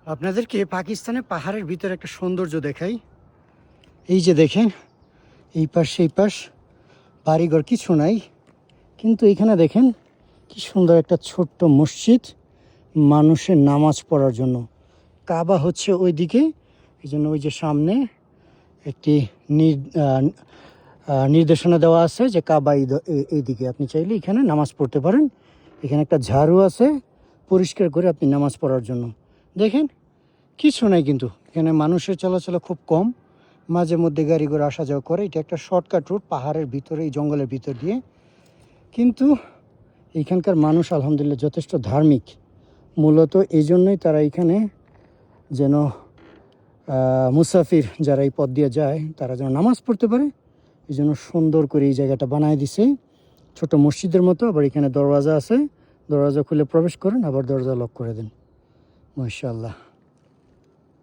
আপনাদেরকে পাকিস্তানের পাহাড়ের ভিতরে একটা সৌন্দর্য দেখাই। এই যে দেখেন, এই পাশ সেই পাশ বাড়িঘর কিছু নাই, কিন্তু এখানে দেখেন কি সুন্দর একটা ছোট্ট মসজিদ মানুষের নামাজ পড়ার জন্য। কাবা হচ্ছে ওই দিকে, এই জন্য ওই যে সামনে একটি নির্দেশনা দেওয়া আছে যে কাবা এইদিকে, আপনি চাইলে এখানে নামাজ পড়তে পারেন। এখানে একটা ঝাড়ু আছে পরিষ্কার করে আপনি নামাজ পড়ার জন্য। দেখেন কিছু নাই, কিন্তু এখানে মানুষের চলাচল খুব কম, মাঝে মধ্যে গাড়ি ঘোড়া আসা যাওয়া করে। এটা একটা শর্টকাট রুট পাহাড়ের ভিতরে, এই জঙ্গলের ভিতর দিয়ে। কিন্তু এইখানকার মানুষ আলহামদুলিল্লাহ যথেষ্ট ধার্মিক। মূলত এই জন্যই তারা এখানে যেন মুসাফির যারা এই পথ দিয়ে যায় তারা যেন নামাজ পড়তে পারে, এই জন্য সুন্দর করে এই জায়গাটা বানায় দিছে ছোট মসজিদের মতো। আবার এখানে দরওয়াজা আছে, দরওয়াজা খুলে প্রবেশ করেন, আবার দরজা লক করে দেন। মাশাআল্লাহ।